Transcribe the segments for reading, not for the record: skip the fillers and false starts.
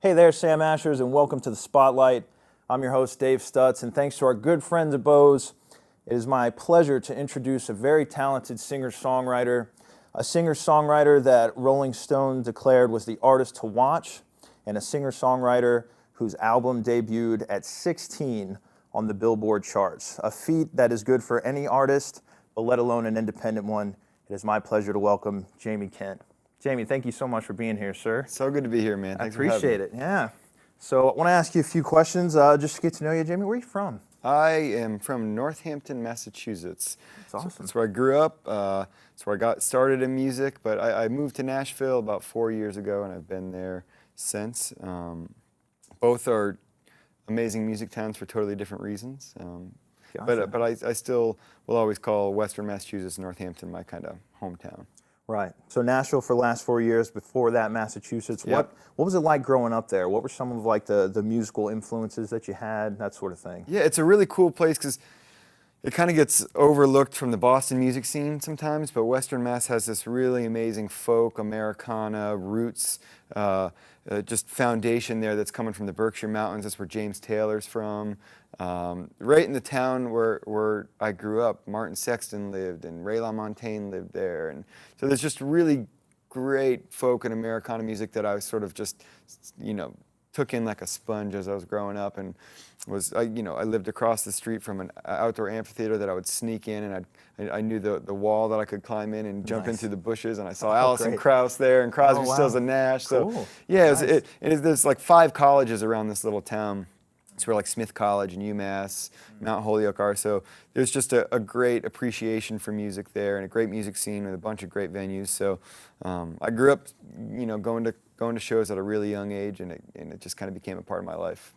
Hey there, Sam Ashers, and welcome to the Spotlight. I'm your host, Dave Stutts, and thanks to our good friends at Bose, it is my pleasure to introduce a very talented singer-songwriter, a singer-songwriter that Rolling Stone declared was the artist to watch, and a singer-songwriter whose album debuted at 16 on the Billboard charts, a feat that is good for any artist, but let alone an independent one. It is my pleasure to welcome Jamie Kent. Jamie, thank you so much for being here, sir. So good to be here, man. I Thanks for having me. appreciate it, yeah. So I want to ask you a few questions just to get to know you. Jamie, where are you from? I am from Northampton, Massachusetts. That's awesome. That's where I grew up. That's where I got started in music, but I moved to Nashville about 4 years ago, and I've been there since. Both are amazing music towns for totally different reasons. Gotcha. But I still will always call Western Massachusetts, Northampton, my kind of hometown. Right. So Nashville for the last 4 years, before that Massachusetts. Yep. What was it like growing up there? What were some of like the musical influences that you had, that sort of thing? Yeah, it's a really cool place because it kind of gets overlooked from the Boston music scene sometimes, but Western Mass has this really amazing folk, Americana, roots, just foundation there that's coming from the Berkshire Mountains. That's where James Taylor's from. Right in the town where I grew up, Martin Sexton lived and Ray LaMontagne lived there. And so there's just really great folk and Americana music that I was sort of just, took in like a sponge as I was growing up, and I lived across the street from an outdoor amphitheater that I would sneak in, and I knew the wall that I could climb in and jump into the bushes, and I saw Alison great. Krauss there and Crosby, Oh, wow. Stills and Nash. So Cool. yeah, Nice. there's like 5 colleges around this little town. It's where like Smith College and UMass, Mount Holyoke are. So there's just a great appreciation for music there and a great music scene with a bunch of great venues. So I grew up, going to shows at a really young age, and it just kind of became a part of my life.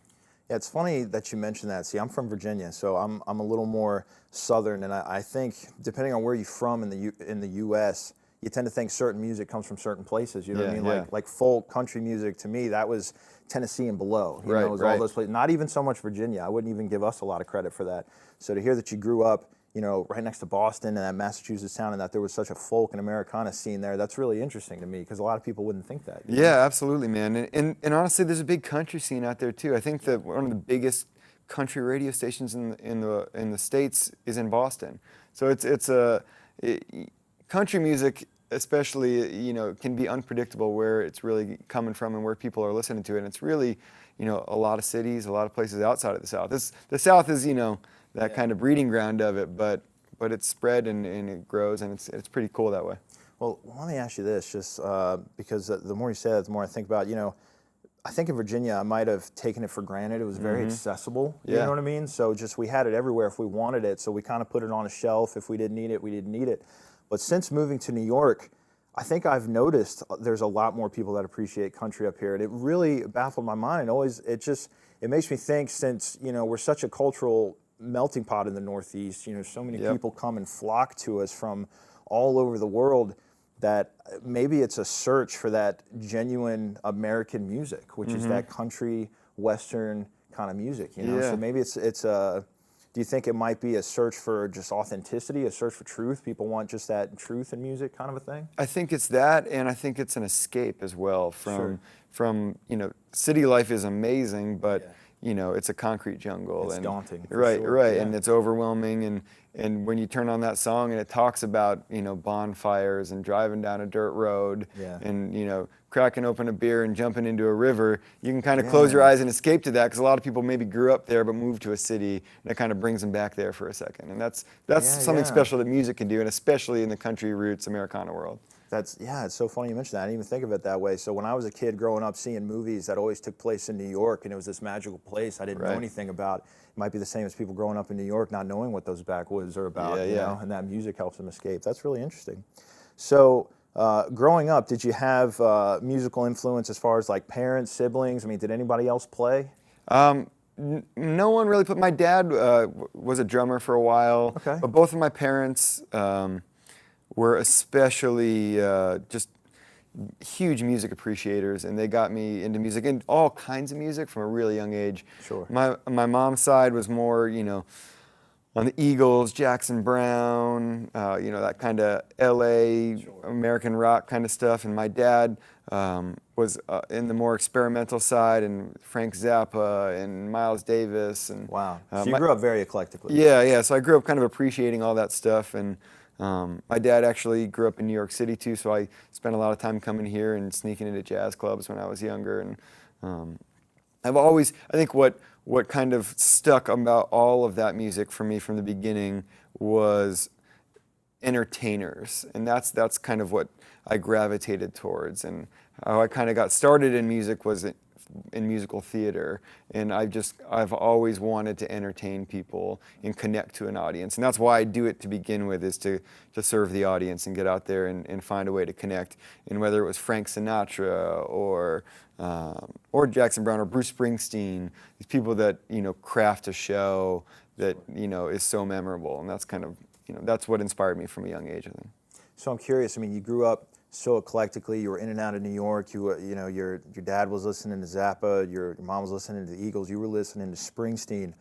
Yeah, it's funny that you mentioned that. See, I'm from Virginia, so I'm a little more southern, and I think depending on where you're from in the U.S., you tend to think certain music comes from certain places. You know what I mean? Yeah. Like folk, country music. To me, that was Tennessee and below. You Right, know, it was all right. those places. Not even so much Virginia. I wouldn't even give us a lot of credit for that. So to hear that you grew up, right next to Boston and that Massachusetts town, and that there was such a folk and Americana scene there, that's really interesting to me because a lot of people wouldn't think that. Yeah, absolutely, man. And honestly, there's a big country scene out there too. I think that one of the biggest country radio stations in the States is in Boston. So country music especially, can be unpredictable where it's really coming from and where people are listening to it. And it's really, a lot of cities, a lot of places outside of the South. The South is, that kind of breeding ground of it, but it's spread and it grows, and it's pretty cool that way. Well, let me ask you this, just because the more you say it, the more I think about, I think in Virginia I might have taken it for granted. It was very accessible, you Yeah. know what I mean? So just we had it everywhere if we wanted it, so we kind of put it on a shelf. If we didn't need it, we didn't need it. But since moving to New York, I think I've noticed there's a lot more people that appreciate country up here, and it really baffled my mind. It makes me think, since we're such a cultural melting pot in the Northeast, so many Yep. people come and flock to us from all over the world, that maybe it's a search for that genuine American music, which is that country Western kind of music. Yeah. So maybe it's a. Do you think it might be a search for just authenticity, a search for truth? People want just that truth in music, kind of a thing. I think it's that, and I think it's an escape as well Sure. from city life is amazing, but it's a concrete jungle. It's and daunting, for Right, sure, right, yeah. and it's overwhelming. And when you turn on that song and it talks about bonfires and driving down a dirt road, Yeah. and cracking open a beer and jumping into a river, you can kind of close your eyes and escape to that, because a lot of people maybe grew up there but moved to a city, and it kind of brings them back there for a second. And that's something Yeah. special that music can do, and especially in the country roots Americana world. It's so funny you mentioned that. I didn't even think of it that way. So when I was a kid growing up, seeing movies that always took place in New York, and it was this magical place I didn't know Right. anything about. It might be the same as people growing up in New York not knowing what those backwoods are about, Yeah. and that music helps them escape. That's really interesting. So growing up, did you have musical influence as far as like parents, siblings? I mean, did anybody else play? No one really put. My dad was a drummer for a while, Okay. but both of my parents were especially just huge music appreciators, and they got me into music, and all kinds of music from a really young age. Sure. My mom's side was more, on the Eagles, Jackson Brown, that kind of LA American rock kind of stuff. And my dad was in the more experimental side, and Frank Zappa and Miles Davis. And Wow. So you grew up very eclectically. yeah. So I grew up kind of appreciating all that stuff, and my dad actually grew up in New York City too, so I spent a lot of time coming here and sneaking into jazz clubs when I was younger. And I've always, I think what kind of stuck about all of that music for me from the beginning was entertainers, and that's kind of what I gravitated towards. And how I kind of got started in music was in musical theater, and I've always wanted to entertain people and connect to an audience, and that's why I do it to begin with, is to serve the audience and get out there and find a way to connect. And whether it was Frank Sinatra or Jackson Browne or Bruce Springsteen, these people that craft a show that is so memorable, and that's kind of that's what inspired me from a young age, I think. So I'm curious. I mean, you grew up so eclectically. You were in and out of New York. Your dad was listening to Zappa. Your mom was listening to the Eagles. You were listening to Springsteen.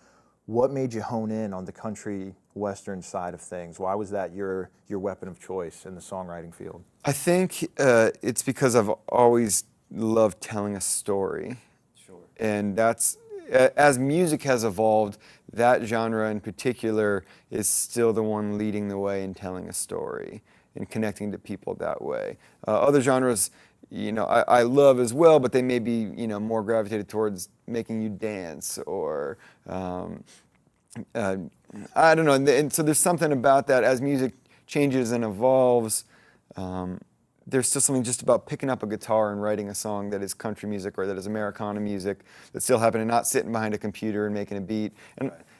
What made you hone in on the country western side of things? Why was that your weapon of choice in the songwriting field? I think it's because I've always loved telling a story. Sure. And that's, as music has evolved, that genre in particular is still the one leading the way in telling a story and connecting to people that way. Other genres, I love as well, but they may be, more gravitated towards making you dance or, I don't know. And so there's something about that as music changes and evolves. There's still something just about picking up a guitar and writing a song that is country music or that is Americana music, that's still happening, not sitting behind a computer and making a beat.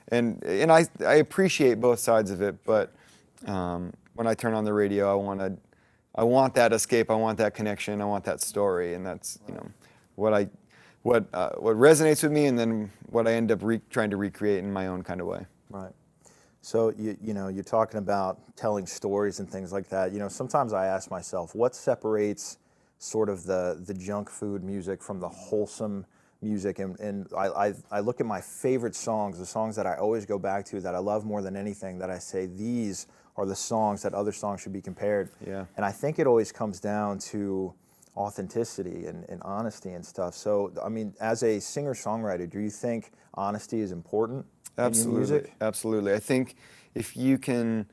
And I appreciate both sides of it, but when I turn on the radio, I want that escape, I want that connection, I want that story, and that's what resonates with me, and then what I end up trying to recreate in my own kind of way. Right. So you're talking about telling stories and things like that. Sometimes I ask myself, what separates sort of the junk food music from the wholesome music? And I look at my favorite songs, the songs that I always go back to, that I love more than anything, that I say these are the songs that other songs should be compared. Yeah. And I think it always comes down to authenticity and honesty and stuff. So, I mean, as a singer-songwriter, do you think honesty is important in your music? Absolutely. I think if you can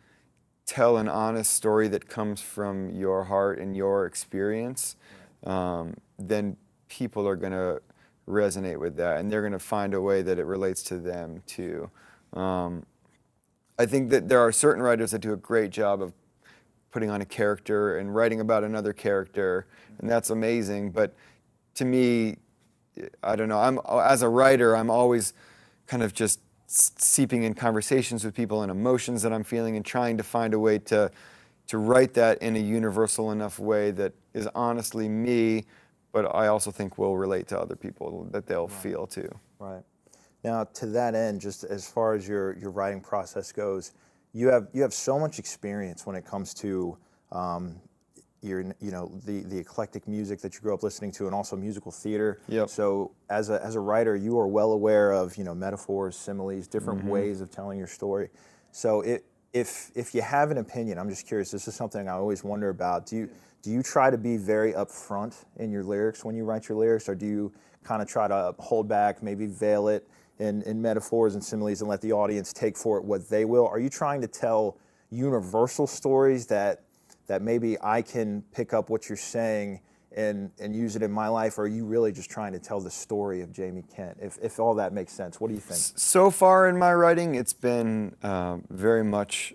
tell an honest story that comes from your heart and your experience, then people are going to resonate with that, and they're going to find a way that it relates to them too. I think that there are certain writers that do a great job of putting on a character and writing about another character, and that's amazing. But to me, I don't know, as a writer, I'm always kind of just seeping in conversations with people and emotions that I'm feeling, and trying to find a way to write that in a universal enough way that is honestly me, but I also think will relate to other people, that they'll feel too. Right. Now, to that end, just as far as your writing process goes, you have so much experience when it comes to the eclectic music that you grew up listening to, and also musical theater. Yep. So as a writer, you are well aware of metaphors, similes, different ways of telling your story. So if you have an opinion, I'm just curious. This is something I always wonder about. Do you try to be very upfront in your lyrics when you write your lyrics, or do you kind of try to hold back, maybe veil it in metaphors and similes and let the audience take for it what they will? Are you trying to tell universal stories that maybe I can pick up what you're saying and use it in my life, or are you really just trying to tell the story of Jamie Kent? If all that makes sense, what do you think? So far in my writing, it's been very much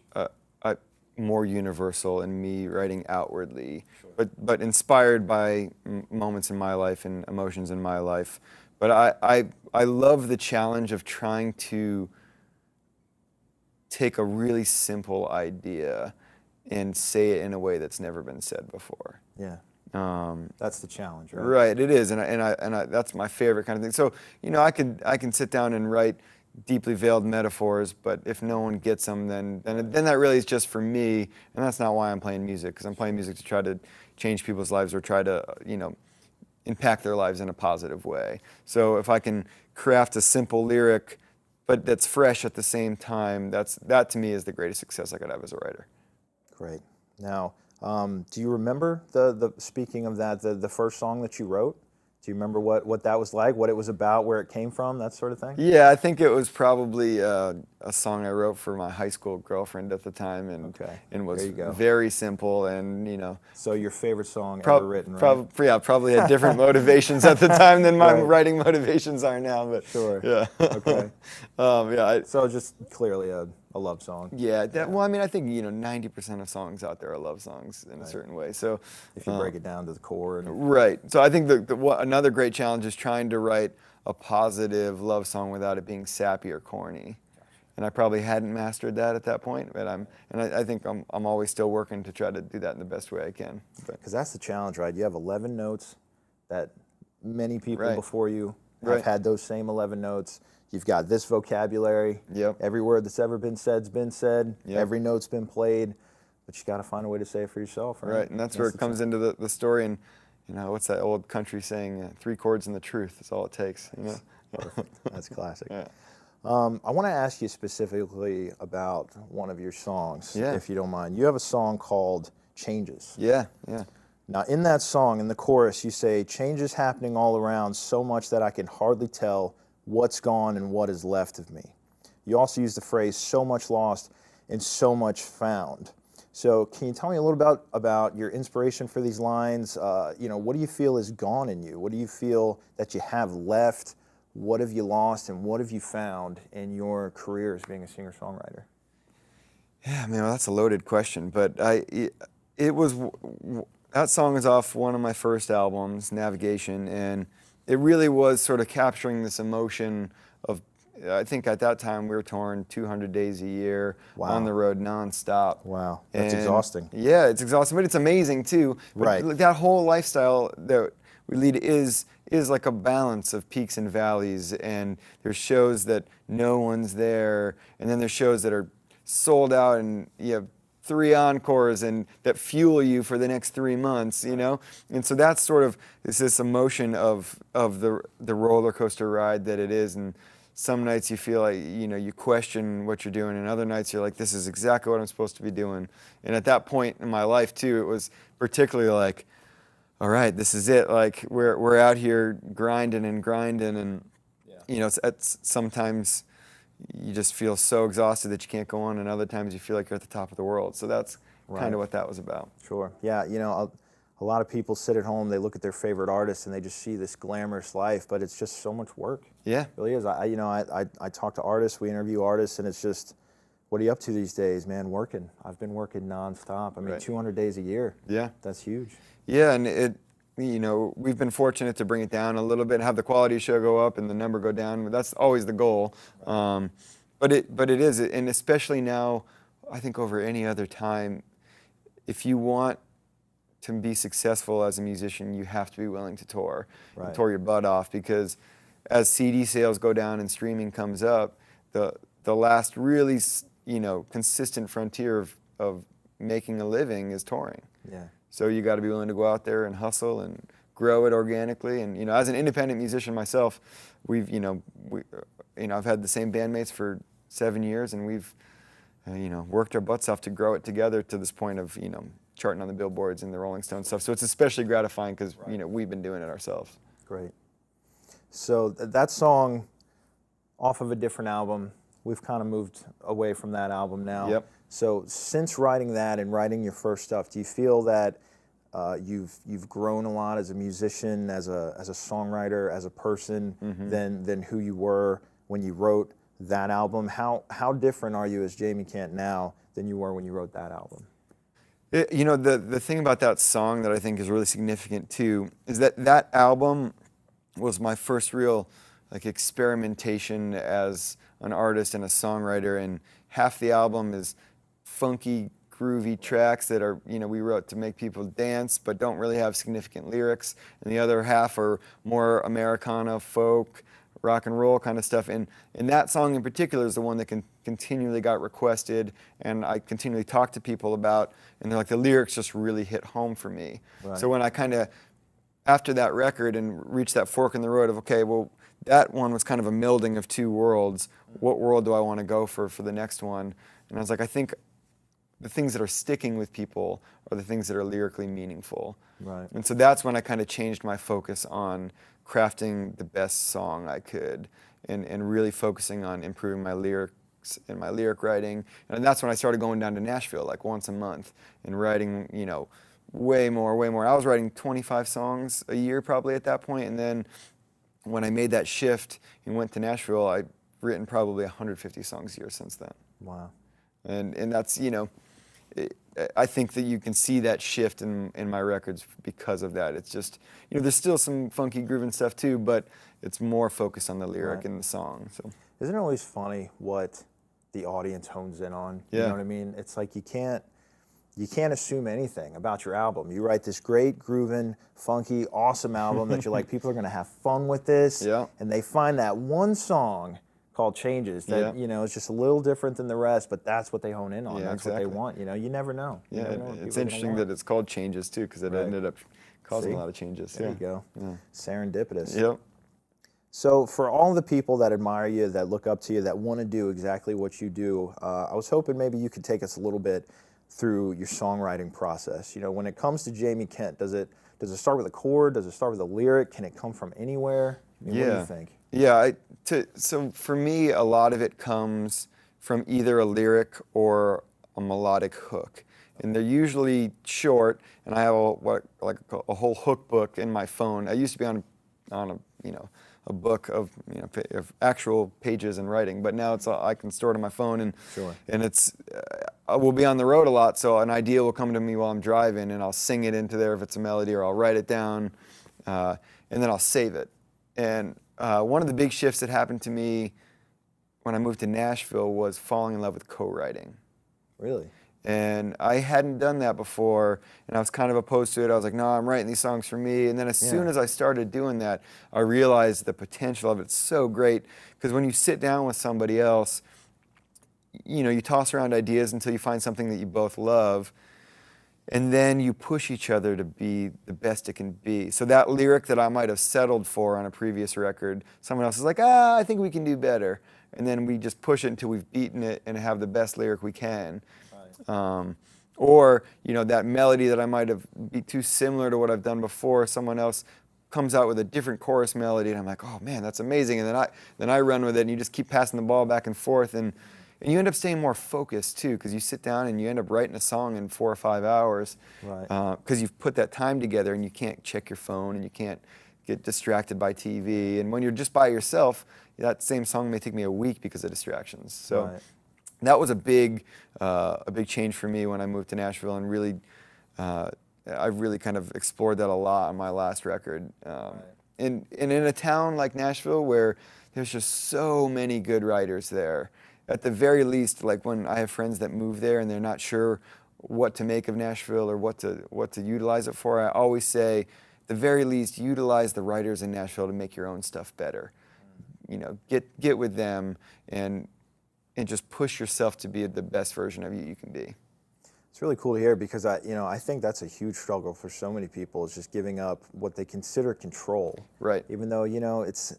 more universal in me writing outwardly, sure, but inspired by moments in my life and emotions in my life. But I love the challenge of trying to take a really simple idea and say it in a way that's never been said before. Yeah. That's the challenge, right? Right, it is, and I that's my favorite kind of thing. So I can sit down and write deeply veiled metaphors, but if no one gets them, then that really is just for me, and that's not why I'm playing music, because I'm playing music to try to change people's lives or try to impact their lives in a positive way. So if I can craft a simple lyric, but that's fresh at the same time, that to me is the greatest success I could have as a writer. Great. Now, Do you remember speaking of that, the first song that you wrote? Do you remember what that was like, what it was about, where it came from, that sort of thing? Yeah, I think it was probably a song I wrote for my high school girlfriend at the time, and Okay, was there you go. very simple, and So your favorite song ever written, right? yeah, probably had different motivations at the time than my Right. writing motivations are now, but Sure. yeah. Okay. Yeah, So just clearly a love song. yeah. Well, I mean, I think 90% of songs out there are love songs in a certain way. So If you break it down to the core. And right. So I think another great challenge is trying to write a positive love song without it being sappy or corny. And I probably hadn't mastered that at that point, but I think I'm always still working to try to do that in the best way I can. Because that's the challenge, right? You have 11 notes that many people Right. before you have Right. had those same 11 notes. You've got this vocabulary. Yep. Every word that's ever been said's been said. Yep. Every note's been played. But you got to find a way to say it for yourself, right? Right, and that's where it comes into the story. And what's that old country saying? 3 chords and the truth is all it takes. Perfect. That's classic. Yeah. I want to ask you specifically about one of your songs, Yeah. if you don't mind. You have a song called Changes. Yeah, yeah. Now, in that song, in the chorus, you say, changes happening all around, so much that I can hardly tell what's gone and what is left of me. You also use the phrase, so much lost and so much found. So can you tell me a little about your inspiration for these lines? What do you feel is gone in you? What do you feel that you have left? What have you lost and what have you found in your career as being a singer-songwriter? Yeah, man, well, that's a loaded question, but that song is off one of my first albums, Navigation, and it really was sort of capturing this emotion of, I think at that time we were touring 200 days a year, Wow. on the road nonstop. Wow, that's And exhausting. Yeah, it's exhausting, but it's amazing too. But Right. that whole lifestyle that we lead is like a balance of peaks and valleys, and there's shows that no one's there, and then there's shows that are sold out, and you have 3 encores and that fuel you for the next 3 months, And so that's sort of this emotion of the roller coaster ride that it is. And some nights you feel like, you question what you're doing, and other nights you're like, this is exactly what I'm supposed to be doing. And at that point in my life too, it was particularly like, all right, this is it. Like we're out here grinding, and it's sometimes you just feel so exhausted that you can't go on, and other times you feel like you're at the top of the world. So that's kind of what that was about. Sure. Yeah, a lot of people sit at home, they look at their favorite artists, and they just see this glamorous life, but it's just so much work. Yeah. It really is. I talk to artists, we interview artists, and it's just, what are you up to these days, man? Working. I've been working nonstop. I mean, Right. 200 days a year. Yeah. That's huge. Yeah, and we've been fortunate to bring it down a little bit, have the quality of show go up and the number go down. That's always the goal. But it is, and especially now, I think over any other time, if you want to be successful as a musician, you have to be willing to tour, Right. and tour your butt off, because as CD sales go down and streaming comes up, the last really consistent frontier of making a living is touring. Yeah. So you got to be willing to go out there and hustle and grow it organically. And as an independent musician myself, I've had the same bandmates for 7 years, and we've worked our butts off to grow it together to this point of charting on the billboards and the Rolling Stone stuff. So it's especially gratifying because we've been doing it ourselves. Great. So that song, off of a different album, we've kind of moved away from that album now. Yep. So since writing that and writing your first stuff, do you feel that you've grown a lot as a musician, as a songwriter, as a person than who you were when you wrote that album? How different are you as Jamie Kent now than you were when you wrote that album? The thing about that song that I think is really significant too is that album was my first real experimentation as an artist and a songwriter, and half the album is funky, groovy tracks that are, we wrote to make people dance but don't really have significant lyrics, and the other half are more Americana, folk, rock and roll kind of stuff. And that song in particular is the one that continually got requested, and I continually talked to people about, and they're like, the lyrics just really hit home for me. Right. So when I kind of, after that record and reached that fork in the road of, okay, well, that one was kind of a melding of 2 worlds. What world do I want to go for the next one? And I was like, I think the things that are sticking with people are the things that are lyrically meaningful. Right. And so that's when I kind of changed my focus on crafting the best song I could, and really focusing on improving my lyrics and my lyric writing. And that's when I started going down to Nashville like once a month and writing, you know, way more. I was writing 25 songs a year probably at that point. And then when I made that shift and went to Nashville, I've written probably 150 songs a year since then. Wow. And that's, you know, I think that you can see that shift in my records because of that. It's just, you know, there's still some funky grooving stuff too, but it's more focused on the lyric Right. and the song. So Isn't it always funny what the audience hones in on? Yeah. You know what I mean? It's like you can't assume anything about your album. You write this great, grooving, funky, awesome album that you're like, people are going to have fun with this. Yeah. And they find that one song called Changes that, Yeah. you know, it's just a little different than the rest, but that's what they hone in on. Yeah, That's what exactly. they want. You know, you never know. You yeah, never know what people it's are gonna interesting want. that it's called Changes too, because it Right. ended up causing See? a lot of changes. There Yeah. you go. Yeah. Serendipitous. Yep. So for all the people that admire you, that look up to you, that want to do exactly what you do, I was hoping maybe you could take us a little bit through your songwriting process. You know, when it comes to Jamie Kent, does it start with a chord? Does it start with a lyric? Can it come from anywhere? I mean, what do you think? Yeah, so for me, a lot of it comes from either a lyric or a melodic hook. And they're usually short, and I have a whole hook book in my phone. I used to be on a, you know, a book of, you know, of actual pages and writing, but now it's I can store it on my phone, and Sure. and it's I will be on the road a lot, so an idea will come to me while I'm driving, and I'll sing it into there if it's a melody, or I'll write it down, and then I'll save it. And one of the big shifts that happened to me when I moved to Nashville was falling in love with co-writing. Really? And I hadn't done that before, and I was kind of opposed to it. I was like, no, I'm writing these songs for me. And then as soon as I started doing that, I realized the potential of it. It's so great, because when you sit down with somebody else, you know, you toss around ideas until you find something that you both love, and then you push each other to be the best it can be. So that lyric that I might have settled for on a previous record, someone else is like, I think we can do better. And then we just push it until we've beaten it and have the best lyric we can. Or, you know, that melody that I might have be too similar to what I've done before, someone else comes out with a different chorus melody, and I'm like, oh man, that's amazing. And then I run with it, and you just keep passing the ball back and forth, and you end up staying more focused too, because you sit down and you end up writing a song in 4 or 5 hours, Right. Because you've put that time together, and you can't check your phone, and you can't get distracted by TV. And when you're just by yourself, that same song may take me a week because of distractions. So. Right. That was a big change for me when I moved to Nashville, and really, I really kind of explored that a lot on my last record. And in a town like Nashville, where there's just so many good writers there, at the very least, like when I have friends that move there and they're not sure what to make of Nashville or what to utilize it for, I always say, at the very least, utilize the writers in Nashville to make your own stuff better. You know, get with them and just push yourself to be the best version of you can be. It's really cool to hear, because I think that's a huge struggle for so many people, is just giving up what they consider control. Right. Even though, you know, it's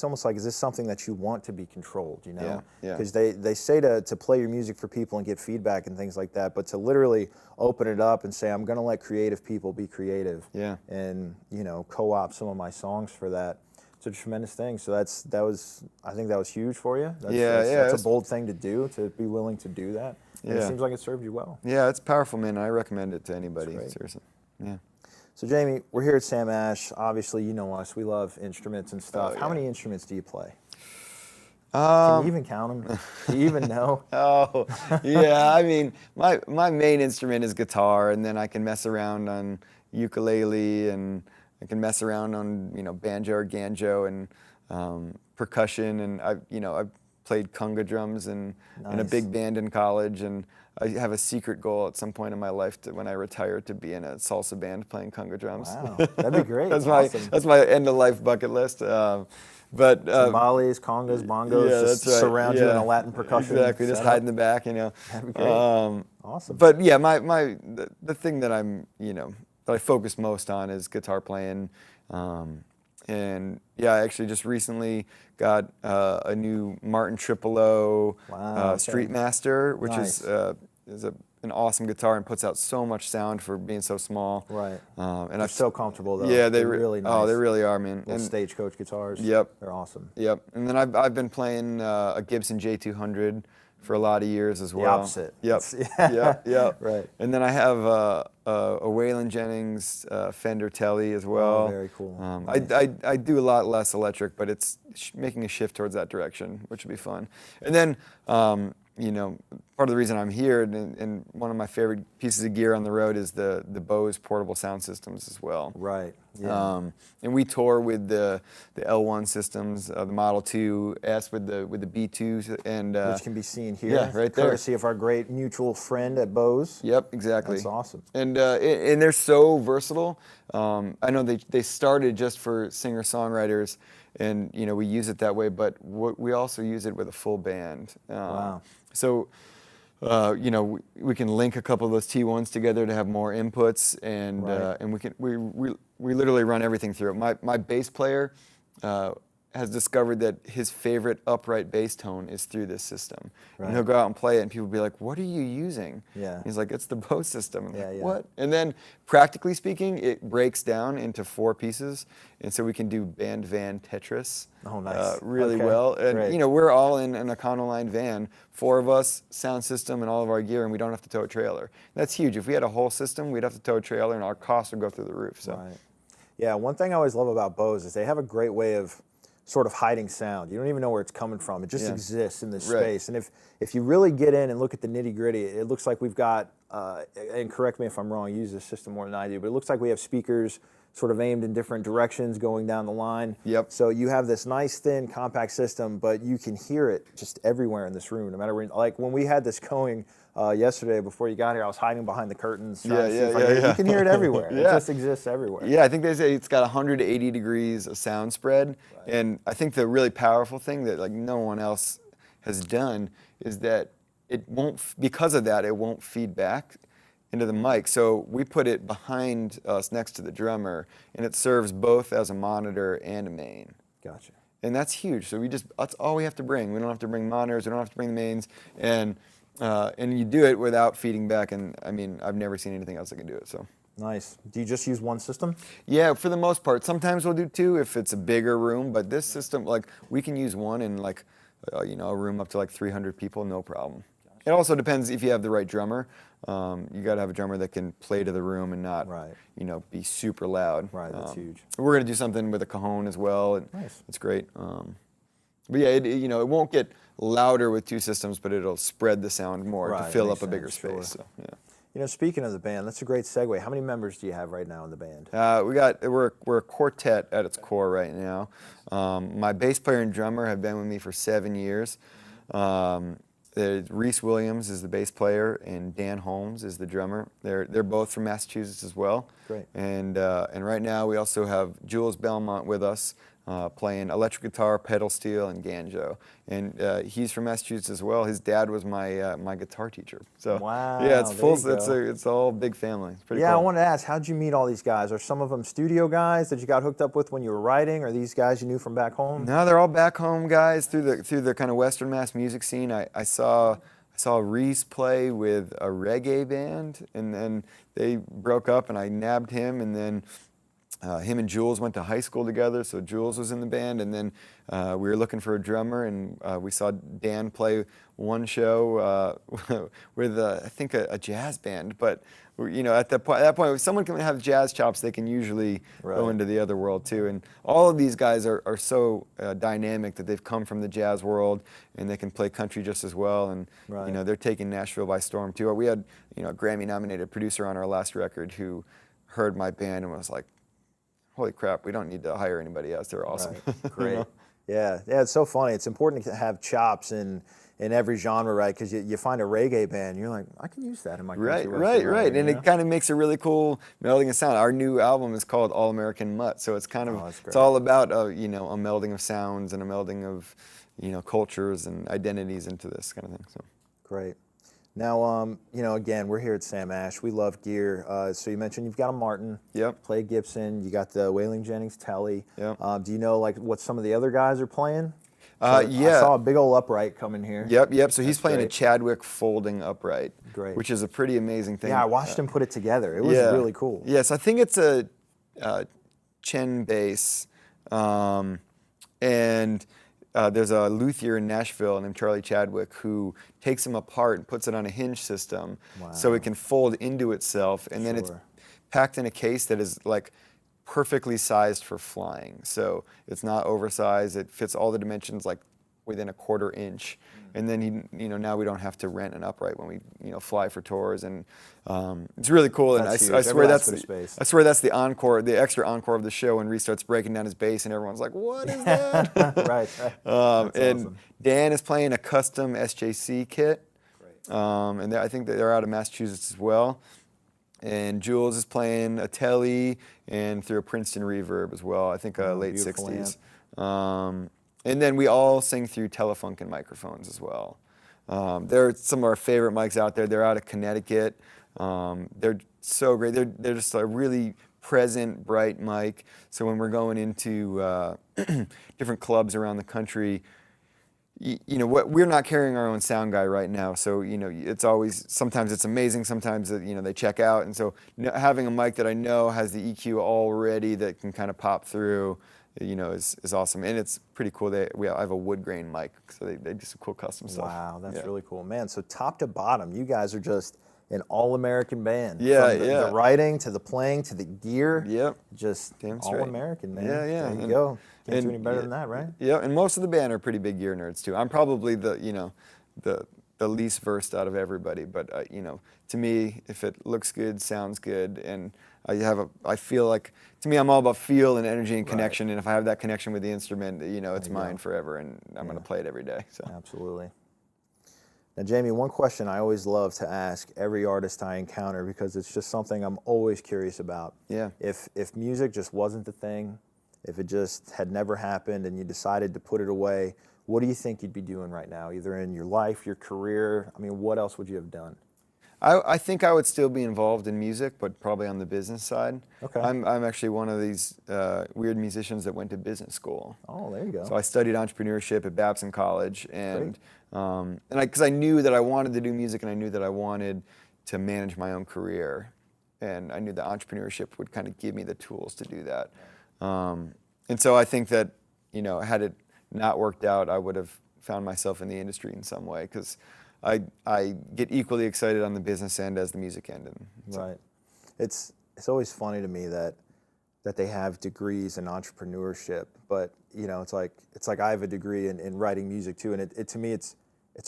almost like, is this something that you want to be controlled, you know? Yeah. Because they say to play your music for people and get feedback and things like that, but to literally open it up and say, I'm going to let creative people be creative. Yeah. And, you know, co-opt some of my songs for that. It's a tremendous thing. So I think that was huge for you. That's a bold thing to do, to be willing to do that. And it seems like it served you well. Yeah, it's powerful, man. I recommend it to anybody, That's great. seriously. Yeah. So Jamie, we're here at Sam Ash. Obviously, you know us. We love instruments and stuff. Oh, How yeah. many instruments do you play? Can you even count them? Do you even know? Oh, yeah. I mean, my main instrument is guitar, and then I can mess around on ukulele, and I can mess around on, you know, banjo or ganjo, and percussion, and I've played conga drums in a Nice. big band in college, and I have a secret goal at some point in my life when I retire to be in a salsa band playing conga drums. Wow, that'd be great. that's Awesome. that's my end of life bucket list. But Timbales, congas, bongos, yeah, just that's right. surround you in Yeah. a Latin percussion. Exactly, just setup. hide in the back, you know. That'd be great. Awesome. But yeah, the thing that that I focus most on is guitar playing. And yeah, I actually just recently got a new Martin Tripolo Wow, okay. Street Master, which Nice. is an awesome guitar and puts out so much sound for being so small. Right. And They're so comfortable though. Yeah, they're really nice. Oh, they really are, man. Little Stagecoach guitars. Yep. They're awesome. Yep. And then I've been playing a Gibson J200 for a lot of years as well. The opposite. Yep. Yep. Right. And then I have a Waylon Jennings Fender Tele as well. Oh, very cool. Nice. I do a lot less electric, but it's making a shift towards that direction, which would be fun. And then, you know, part of the reason I'm here, and one of my favorite pieces of gear on the road is the Bose portable sound systems as well. Right. Yeah. And we tour with the L1 systems, the Model 2S with the B2s, and which can be seen here. Yeah, right there. Courtesy of our great mutual friend at Bose. Yep, exactly. That's awesome. And they're so versatile. I know they started just for singer-songwriters, and you know we use it that way, but we also use it with a full band. Wow. So, you know, we can link a couple of those T1s together to have more inputs, and Right. and we literally run everything through it. My bass player has discovered that his favorite upright bass tone is through this system. Right. And he'll go out and play it, and people will be like, "What are you using?" Yeah. He's like, "It's the Bose system." I'm Yeah, like, yeah. "What?" And then, practically speaking, it breaks down into 4 pieces, and so we can do band van Tetris. Oh, nice. Really Okay, well. And great. you know, we're all in an Econoline van, 4 of us, sound system, and all of our gear, and we don't have to tow a trailer. That's huge. If we had a whole system, we'd have to tow a trailer, and our costs would go through the roof. So. Right. Yeah, one thing I always love about Bose is they have a great way of sort of hiding sound. You don't even know where it's coming from. It just Yeah. exists in this Right. space. And if you really get in and look at the nitty gritty, it looks like we've got, and correct me if I'm wrong, you use this system more than I do, but it looks like we have speakers sort of aimed in different directions going down the line. Yep. So you have this nice, thin, compact system, but you can hear it just everywhere in this room, no matter where. Like when we had this going yesterday before you got here, I was hiding behind the curtains trying to see if I could. You can hear it everywhere. It Yeah. just exists everywhere. Yeah, I think they say it's got 180 degrees of sound spread, Right. and I think the really powerful thing that like no one else has done is that it won't, because of that, it won't feed back into the mic. So we put it behind us next to the drummer, and it serves both as a monitor and a main. Gotcha. And that's huge. So that's all we have to bring. We don't have to bring monitors. We don't have to bring the mains, and you do it without feeding back. And I mean, I've never seen anything else that can do it. So. Nice. Do you just use one system? Yeah, for the most part. Sometimes we'll do 2 if it's a bigger room, but this system, like, we can use one in like, you know, a room up to like 300 people, no problem. It also depends if you have the right drummer. You got to have a drummer that can play to the room and not, Right. you know, be super loud. Right, that's huge. We're gonna do something with a cajon as well. And Nice. It's great. But yeah, you know, it won't get louder with 2 systems, but it'll spread the sound more to Right, fill makes up a bigger sense, sure. space. So, yeah. You know, speaking of the band, that's a great segue. How many members do you have right now in the band? We're a quartet at its core right now. My bass player and drummer have been with me for 7 years. Reese Williams is the bass player, and Dan Holmes is the drummer. They're both from Massachusetts as well. Great. And right now we also have Jules Belmont with us, playing electric guitar, pedal steel, and banjo. And he's from Massachusetts as well. His dad was my guitar teacher. So Wow, yeah, it's there full. you go. It's a whole big family. It's pretty Yeah, cool. I wanted to ask, how'd you meet all these guys? Are some of them studio guys that you got hooked up with when you were writing, or these guys you knew from back home? No, they're all back home guys through the kind of Western Mass music scene. I saw Reese play with a reggae band, and then they broke up, and I nabbed him, and then him and Jules went to high school together, so Jules was in the band, and then we were looking for a drummer, and we saw Dan play one show with I think a jazz band, but you know, at that point, if someone can have jazz chops, they can usually go Right. into the other world too. And all of these guys are so dynamic that they've come from the jazz world, and they can play country just as well. And Right. you know, they're taking Nashville by storm too. We had, you know, a Grammy-nominated producer on our last record who heard my band and was like, "Holy crap, we don't need to hire anybody else. They're awesome." Right. Great. Yeah, it's so funny. It's important to have chops in every genre, right? Because you find a reggae band, you're like, I can use that in my country Right, western right. writing, And you know? it kind of makes a really cool melding of sound. Our new album is called American Mutt, so it's kind of Oh, that's great. it's all about you know, a melding of sounds and a melding of, you know, cultures and identities into this kind of thing. So Great. Now, you know, again, we're here at Sam Ash. We love gear. So you mentioned you've got a Martin. Yep. Play Gibson. You got the Waylon Jennings Tele. Yep. Do you know like what some of the other guys are playing? I Yeah. saw a big old upright coming here. Yep. So he's That's playing a great. Chadwick folding upright, Great. which is a pretty amazing thing. Yeah, I watched him put it together. It was really cool. Yes, I think it's a Chen bass, and there's a luthier in Nashville named Charlie Chadwick who takes them apart and puts it on a hinge system, so it can fold into itself, and then it's Sure. packed in a case that is like perfectly sized for flying. So it's not oversized. It fits all the dimensions like within a quarter inch. And then now we don't have to rent an upright when we fly for tours, and it's really cool. And I That's huge. swear Everybody asked for the space. I swear that's the encore, the extra encore of the show when Reese starts breaking down his bass, and everyone's like, "What is that?" Right. And awesome. Dan is playing a custom SJC kit, Great. and I think that they're out of Massachusetts as well. And Jules is playing a Tele and through a Princeton reverb as well. I think late beautiful 60s. And then we all sing through Telefunken microphones as well. They're some of our favorite mics out there. They're out of Connecticut. They're so great. They're just a really present, bright mic. So when we're going into different clubs around the country, we're not carrying our own sound guy right now, so it's always, sometimes it's amazing, sometimes they check out, and so having a mic that I know has the EQ already that can kind of pop through, is awesome, and it's pretty cool. I have a wood grain mic, so they do some cool custom stuff. Wow, that's really cool, man. So top to bottom, you guys are just an all-American band. Yeah, From the writing to the playing to the gear. Yep. Just Damn straight. all-American, man. Yeah. There you go. Can't do any better than that, right? Yeah, and most of the band are pretty big gear nerds too. I'm probably the least versed out of everybody, but to me, if it looks good, sounds good, and I feel like, to me, I'm all about feel and energy and connection, and if I have that connection with the instrument, it's mine forever, and I'm going to play it every day. So. Absolutely. Now, Jamie, one question I always love to ask every artist I encounter, because it's just something I'm always curious about. Yeah. If music just wasn't the thing, if it just had never happened and you decided to put it away, what do you think you'd be doing right now, either in your life, your career? I mean, what else would you have done? I think I would still be involved in music, but probably on the business side. Okay. I'm actually one of these weird musicians that went to business school. Oh, there you go. So I studied entrepreneurship at Babson College, and because I knew that I wanted to do music, and I knew that I wanted to manage my own career, and I knew that entrepreneurship would kind of give me the tools to do that. And so I think that had it not worked out, I would have found myself in the industry in some way, because I get equally excited on the business end as the music end. And so. Right. It's always funny to me that they have degrees in entrepreneurship, but it's like I have a degree in writing music too, and it to me it's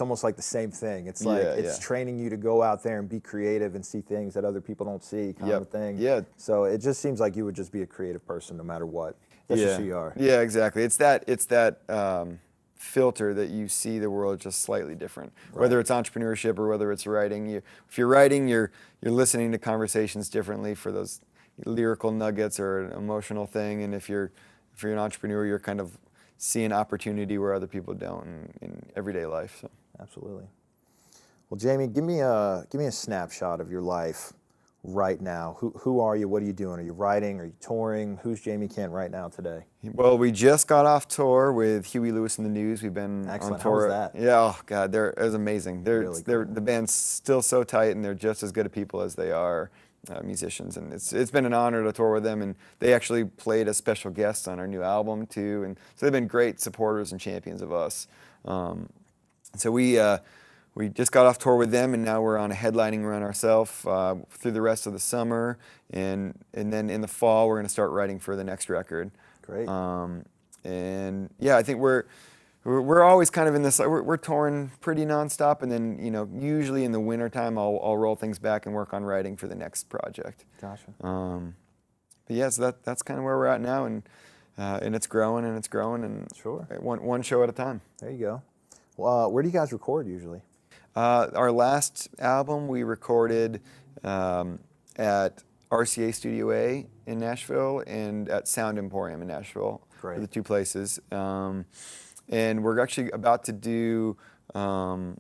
almost like the same thing. It's like it's training you to go out there and be creative and see things that other people don't see, kind of a thing. Yeah. So it just seems like you would just be a creative person no matter what. That's just who you are. Yeah, exactly. It's that filter that you see the world just slightly different. Right. Whether it's entrepreneurship or whether it's writing, if you're writing, you're listening to conversations differently for those lyrical nuggets or an emotional thing, and if you're an entrepreneur, you're kind of seeing opportunity where other people don't in everyday life. So. Absolutely. Well, Jamie, give me a snapshot of your life right now. Who are you? What are you doing? Are you writing? Are you touring? Who's Jamie Kent right now today? Well, we just got off tour with Huey Lewis and the News. We've been Excellent. on tour. How was that? Yeah, oh God, it was amazing. Really cool. The band's still so tight, and they're just as good at people as they are musicians. And it's been an honor to tour with them. And they actually played as special guests on our new album too. And so they've been great supporters and champions of us. So we just got off tour with them, and now we're on a headlining run ourselves through the rest of the summer, and then in the fall we're going to start writing for the next record. Great. And yeah, I think we're always kind of in this. We're touring pretty nonstop, and then usually in the wintertime I'll roll things back and work on writing for the next project. Gotcha. But yeah, so that's kind of where we're at now, and it's growing and it's growing, and Sure. one show at a time. There you go. Well, where do you guys record usually? Our last album we recorded at RCA Studio A in Nashville and at Sound Emporium in Nashville. Great. Are the two places. And we're actually about to do a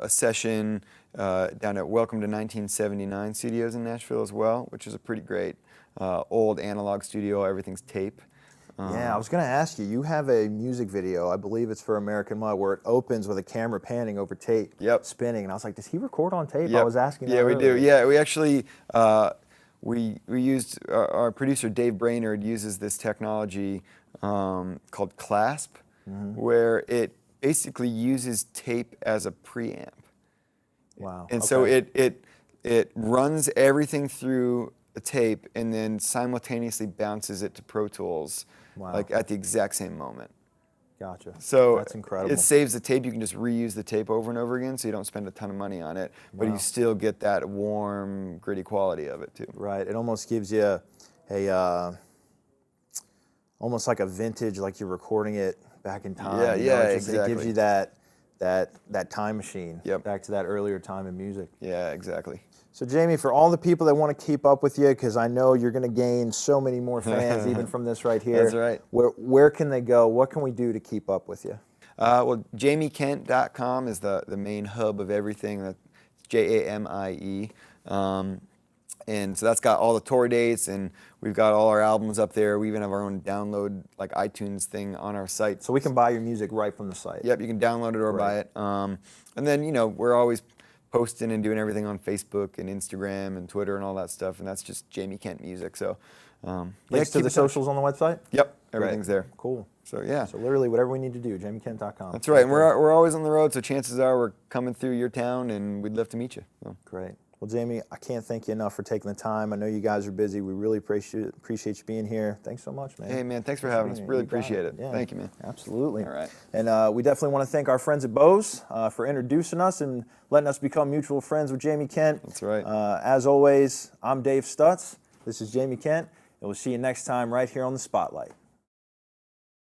session down at Welcome to 1979 Studios in Nashville as well, which is a pretty great old analog studio. Everything's tape. Yeah, I was going to ask you, you have a music video, I believe it's for American Mutt, where it opens with a camera panning over tape, spinning, and I was like, does he record on tape? I was asking that we earlier. do. Yeah, we actually, we used, our producer Dave Brainerd uses this technology called Clasp, where it basically uses tape as a preamp. Wow. And so it runs everything through a tape and then simultaneously bounces it to Pro Tools, like at the exact same moment. Gotcha. So that's incredible. It saves the tape. You can just reuse the tape over and over again, so you don't spend a ton of money on it, but you still get that warm, gritty quality of it too. Right. It almost gives you a almost like a vintage, like you're recording it back in time. Exactly. It gives you that time machine back to that earlier time in music. Yeah, exactly. So Jamie, for all the people that want to keep up with you, because I know you're going to gain so many more fans even from this right here. That's right. Where can they go? What can we do to keep up with you? Well, JamieKent.com is the main hub of everything. That's JAMIE. And so that's got all the tour dates, and we've got all our albums up there. We even have our own download, like iTunes thing on our site. So we can buy your music right from the site. Yep, you can download it or buy it. And then, we're always posting and doing everything on Facebook and Instagram and Twitter and all that stuff, and that's just Jamie Kent Music. So links to the socials on the website? Yep, everything's there. Cool. So yeah. So literally whatever we need to do, JamieKent.com. That's right, and we're always on the road, so chances are we're coming through your town, and we'd love to meet you. So. Great. Well, Jamie, I can't thank you enough for taking the time. I know you guys are busy. We really appreciate you being here. Thanks so much, man. Hey, man, thanks for having us. Really appreciate it. Yeah, thank you, man. Absolutely. All right. And we definitely want to thank our friends at Bose for introducing us and letting us become mutual friends with Jamie Kent. That's right. As always, I'm Dave Stutts. This is Jamie Kent, and we'll see you next time right here on The Spotlight.